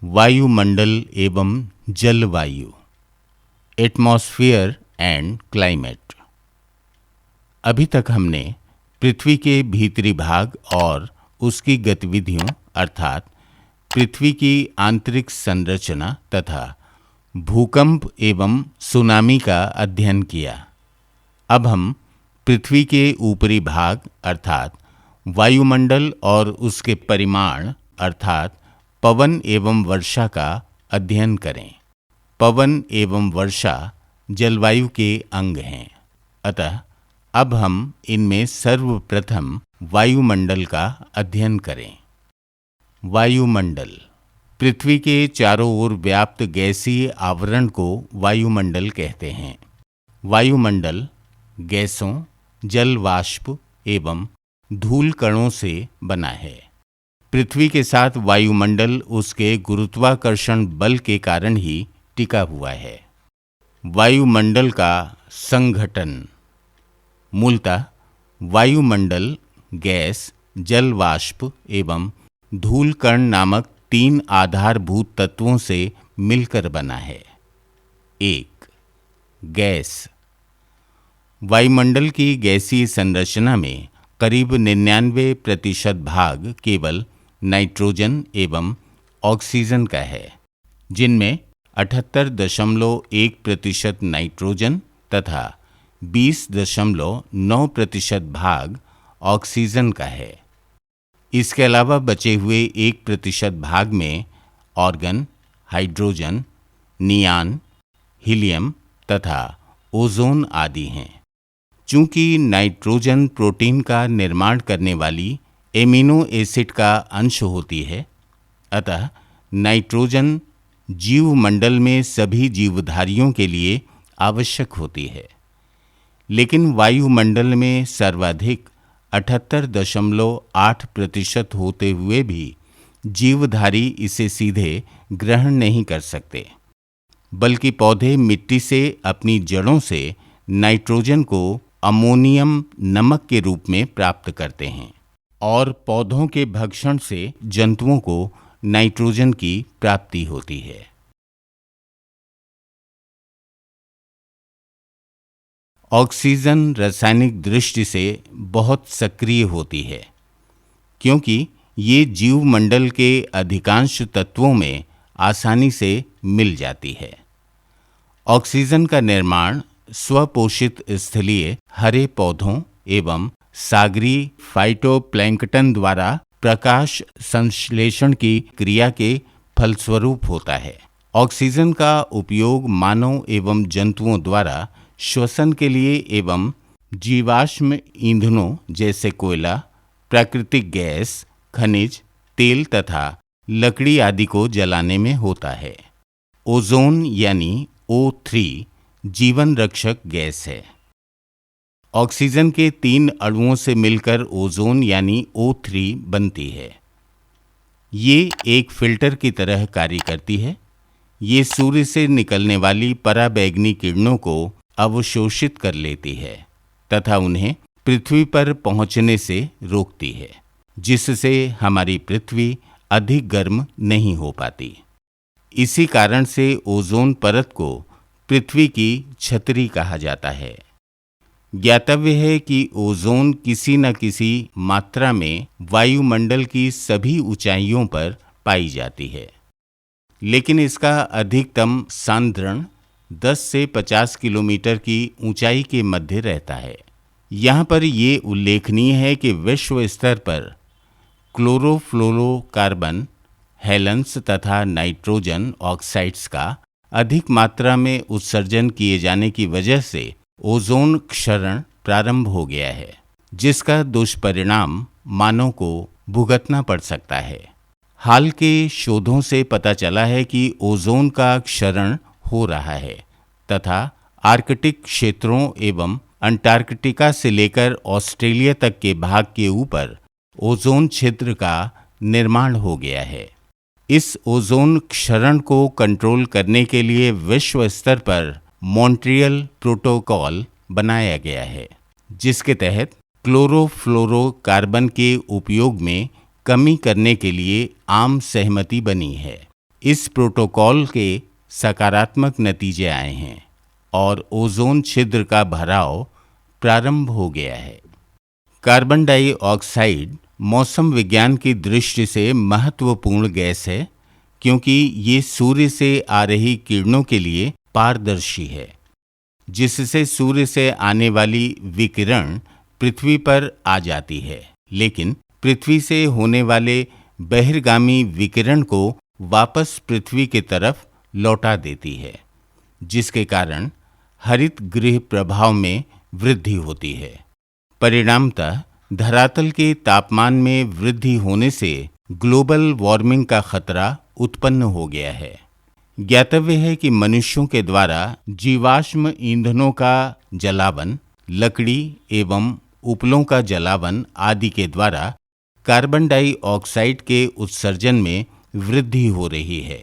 वायुमंडल एवं जलवायु, एटमॉस्फेयर एंड क्लाइमेट। अभी तक हमने पृथ्वी के भीतरी भाग और उसकी गतिविधियों अर्थात पृथ्वी की आंतरिक संरचना तथा भूकंप एवं सुनामी का अध्ययन किया। अब हम पृथ्वी के ऊपरी भाग अर्थात वायुमंडल और उसके परिमाण अर्थात पवन एवं वर्षा का अध्ययन करें। पवन एवं वर्षा जलवायु के अंग हैं। अतः अब हम इनमें सर्वप्रथम वायुमंडल का अध्ययन करें। वायुमंडल पृथ्वी के चारों ओर व्याप्त गैसीय आवरण को वायुमंडल कहते हैं। वायुमंडल गैसों, जल वाष्प एवं धूल कणों से बना है। पृथ्वी के साथ वायुमंडल उसके गुरुत्वाकर्षण बल के कारण ही टिका हुआ है। वायुमंडल का संघटन मूलतः वायुमंडल गैस, जल वाष्प एवं धूल कण नामक 3 आधारभूत तत्वों से मिलकर बना है। 1. गैस। वायुमंडल की गैसीय संरचना में करीब 99% भाग केवल नाइट्रोजन एवं ऑक्सीजन का है, जिनमें 78.1% नाइट्रोजन तथा 20.9% भाग ऑक्सीजन का है। इसके अलावा बचे हुए 1% भाग में ऑर्गन, हाइड्रोजन, नियान, हीलियम तथा ओजोन आदि हैं। चूंकि नाइट्रोजन प्रोटीन का निर्माण करने वाली एमिनो एसिड का अंश होती है, अतः नाइट्रोजन जीवमंडल में सभी जीवधारियों के लिए आवश्यक होती है। लेकिन वायुमंडल में सर्वाधिक 78.8% होते हुए भी जीवधारी इसे सीधे ग्रहण नहीं कर सकते, बल्कि पौधे मिट्टी से अपनी जड़ों से नाइट्रोजन को अमोनियम नमक के रूप में प्राप्त करते हैं और पौधों के भक्षण से जंतुओं को नाइट्रोजन की प्राप्ति होती है। ऑक्सीजन रासायनिक दृष्टि से बहुत सक्रिय होती है, क्योंकि ये जीवमंडल के अधिकांश तत्वों में आसानी से मिल जाती है। ऑक्सीजन का निर्माण स्वपोषित स्थलीय हरे पौधों एवं सागरीय फाइटोप्लैंक्टन द्वारा प्रकाश संश्लेषण की क्रिया के फलस्वरूप होता है। ऑक्सीजन का उपयोग मानव एवं जंतुओं द्वारा श्वसन के लिए एवं जीवाश्म ईंधनों जैसे कोयला, प्राकृतिक गैस, खनिज तेल तथा लकड़ी आदि को जलाने में होता है। ओजोन यानी O3 जीवन रक्षक गैस है। ऑक्सीजन के 3 अणुओं से मिलकर ओजोन यानी O3 बनती है। ये एक फिल्टर की तरह कार्य करती है। ये सूर्य से निकलने वाली पराबैंगनी किरणों को अवशोषित कर लेती है तथा उन्हें पृथ्वी पर पहुंचने से रोकती है, जिससे हमारी पृथ्वी अधिक गर्म नहीं हो पाती। इसी कारण से ओजोन परत को पृथ्वी की छतरी कहा जाता है। ज्ञातव्य है कि ओजोन किसी न किसी मात्रा में वायुमंडल की सभी ऊंचाइयों पर पाई जाती है, लेकिन इसका अधिकतम सांद्रण 10 से 50 किलोमीटर की ऊंचाई के मध्य रहता है। यहाँ पर ये उल्लेखनीय है कि विश्व स्तर पर क्लोरोफ्लोरोकार्बन, हेलेंस तथा नाइट्रोजन ऑक्साइड्स का अधिक मात्रा में उत्सर्जन किए जाने की वजह से ओजोन क्षरण प्रारंभ हो गया है, जिसका दुष्परिणाम मानव को भुगतना पड़ सकता है। हाल के शोधों से पता चला है कि ओजोन का क्षरण हो रहा है तथा आर्कटिक क्षेत्रों एवं अंटार्कटिका से लेकर ऑस्ट्रेलिया तक के भाग के ऊपर ओजोन छिद्र का निर्माण हो गया है। इस ओजोन क्षरण को कंट्रोल करने के लिए विश्व स्तर पर मॉन्ट्रियल प्रोटोकॉल बनाया गया है, जिसके तहत क्लोरोफ्लोरोकार्बन के उपयोग में कमी करने के लिए आम सहमति बनी है। इस प्रोटोकॉल के सकारात्मक नतीजे आए हैं और ओजोन छिद्र का भराव प्रारंभ हो गया है। कार्बन डाइऑक्साइड मौसम विज्ञान की दृष्टि से महत्वपूर्ण गैस है क्योंकि ये सूर्य से आ रही किरणों के लिए पारदर्शी है, जिससे सूर्य से आने वाली विकिरण पृथ्वी पर आ जाती है, लेकिन पृथ्वी से होने वाले बहिर्गामी विकिरण को वापस पृथ्वी की तरफ लौटा देती है, जिसके कारण हरित गृह प्रभाव में वृद्धि होती है। परिणामतः धरातल के तापमान में वृद्धि होने से ग्लोबल वार्मिंग का खतरा उत्पन्न हो गया है। ज्ञातव्य है कि मनुष्यों के द्वारा जीवाश्म ईंधनों का जलावन, लकड़ी एवं उपलों का जलावन आदि के द्वारा कार्बन डाइऑक्साइड के उत्सर्जन में वृद्धि हो रही है।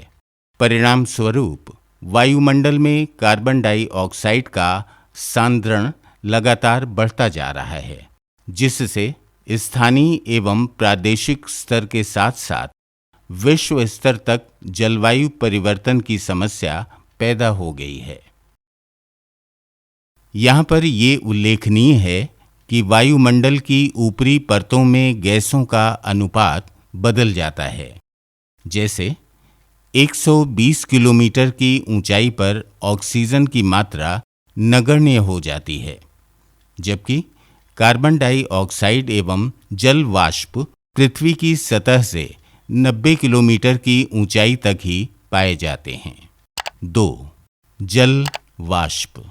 परिणाम स्वरूप वायुमंडल में कार्बन डाइऑक्साइड का सांद्रण लगातार बढ़ता जा रहा है, जिससे स्थानीय एवं प्रादेशिक स्तर के साथ साथ विश्व स्तर तक जलवायु परिवर्तन की समस्या पैदा हो गई है। यहाँ पर ये उल्लेखनीय है कि वायुमंडल की ऊपरी परतों में गैसों का अनुपात बदल जाता है। जैसे 120 किलोमीटर की ऊंचाई पर ऑक्सीजन की मात्रा नगण्य हो जाती है, जबकि कार्बन डाइऑक्साइड एवं जल वाष्प पृथ्वी की सतह से 90 किलोमीटर की ऊंचाई तक ही पाए जाते हैं। 2. जल वाष्प।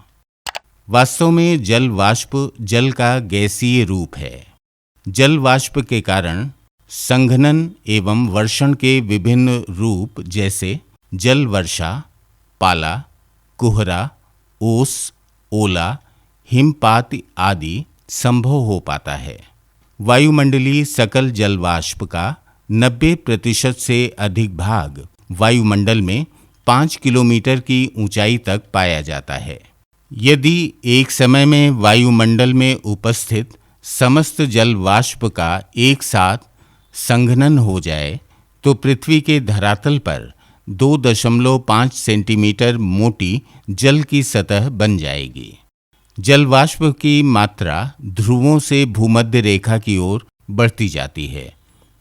वास्तव में जल वाष्प जल का गैसीय रूप है। जल वाष्प के कारण संघनन एवं वर्षण के विभिन्न रूप जैसे जल वर्षा, पाला, कोहरा, ओस, ओला, हिमपात आदि संभव हो पाता है। वायुमंडलीय सकल जल वाष्प का 90% से अधिक भाग वायुमंडल में 5 किलोमीटर की ऊंचाई तक पाया जाता है। यदि एक समय में वायुमंडल में उपस्थित समस्त जल वाष्प का एक साथ संघनन हो जाए तो पृथ्वी के धरातल पर 2.5 सेंटीमीटर मोटी जल की सतह बन जाएगी। जल वाष्प की मात्रा ध्रुवों से भूमध्य रेखा की ओर बढ़ती जाती है,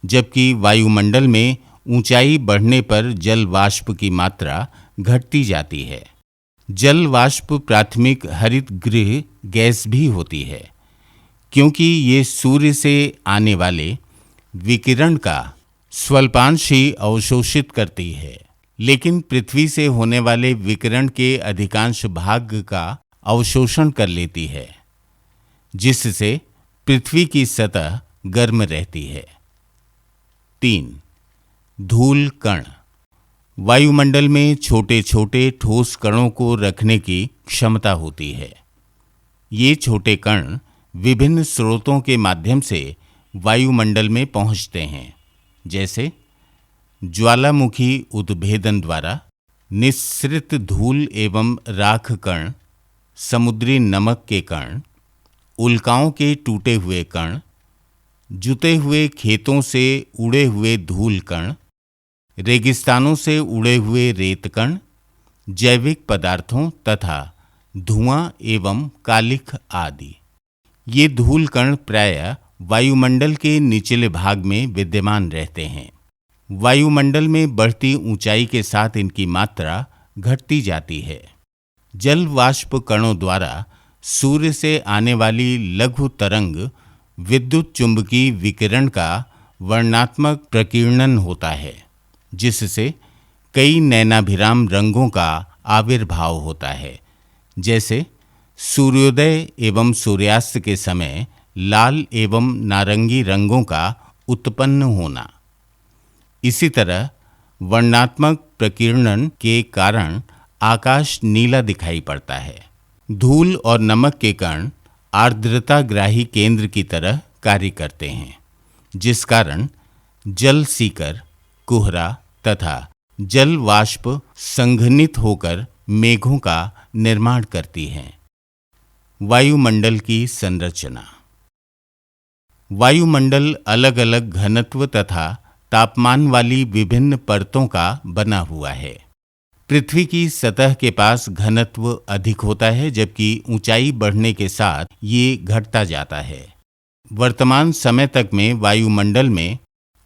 जबकि वायुमंडल में ऊंचाई बढ़ने पर जल वाष्प की मात्रा घटती जाती है। जल वाष्प प्राथमिक हरित गृह गैस भी होती है, क्योंकि ये सूर्य से आने वाले विकिरण का स्वल्पांश ही अवशोषित करती है, लेकिन पृथ्वी से होने वाले विकिरण के अधिकांश भाग का अवशोषण कर लेती है, जिससे पृथ्वी की सतह गर्म रहती है। 3. धूल कण। वायुमंडल में छोटे छोटे ठोस कणों को रखने की क्षमता होती है। ये छोटे कण विभिन्न स्रोतों के माध्यम से वायुमंडल में पहुंचते हैं, जैसे ज्वालामुखी उद्भेदन द्वारा निःसृत धूल एवं राख कण, समुद्री नमक के कण, उल्काओं के टूटे हुए कण, जुते हुए खेतों से उड़े हुए धूल कण, रेगिस्तानों से उड़े हुए रेत कण, जैविक पदार्थों तथा धुआं एवं कालिख आदि। ये धूल कण प्रायः वायुमंडल के निचले भाग में विद्यमान रहते हैं। वायुमंडल में बढ़ती ऊंचाई के साथ इनकी मात्रा घटती जाती है। जल वाष्प कणों द्वारा सूर्य से आने वाली लघु तरंग विद्युत चुंबकीय विकिरण का वर्णनात्मक प्रकीर्णन होता है, जिससे कई नैनाभिराम रंगों का आविर्भाव होता है, जैसे सूर्योदय एवं सूर्यास्त के समय लाल एवं नारंगी रंगों का उत्पन्न होना। इसी तरह वर्णनात्मक प्रकीर्णन के कारण आकाश नीला दिखाई पड़ता है। धूल और नमक के कण आर्द्रताग्राही केंद्र की तरह कार्य करते हैं, जिस कारण जल सीकर, कोहरा तथा जल वाष्प संघनित होकर मेघों का निर्माण करती हैं। वायुमंडल की संरचना। वायुमंडल अलग अलग घनत्व तथा तापमान वाली विभिन्न परतों का बना हुआ है। पृथ्वी की सतह के पास घनत्व अधिक होता है, जबकि ऊंचाई बढ़ने के साथ ये घटता जाता है। वर्तमान समय तक में वायुमंडल में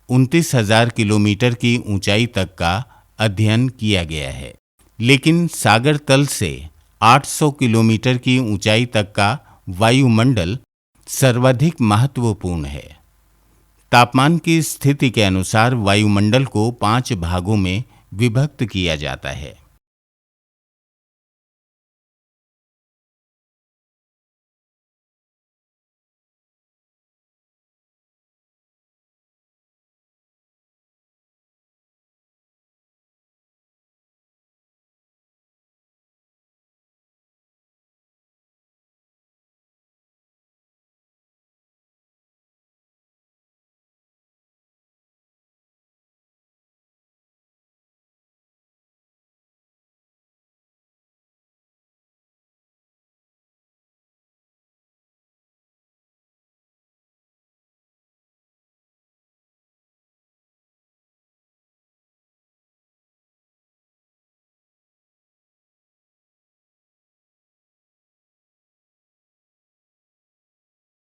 29,000 किलोमीटर की ऊंचाई तक का अध्ययन किया गया है, लेकिन सागर तल से 800 किलोमीटर की ऊंचाई तक का वायुमंडल सर्वाधिक महत्वपूर्ण है। तापमान की स्थिति के अनुसार वायुमंडल को 5 भागों में विभक्त किया जाता है।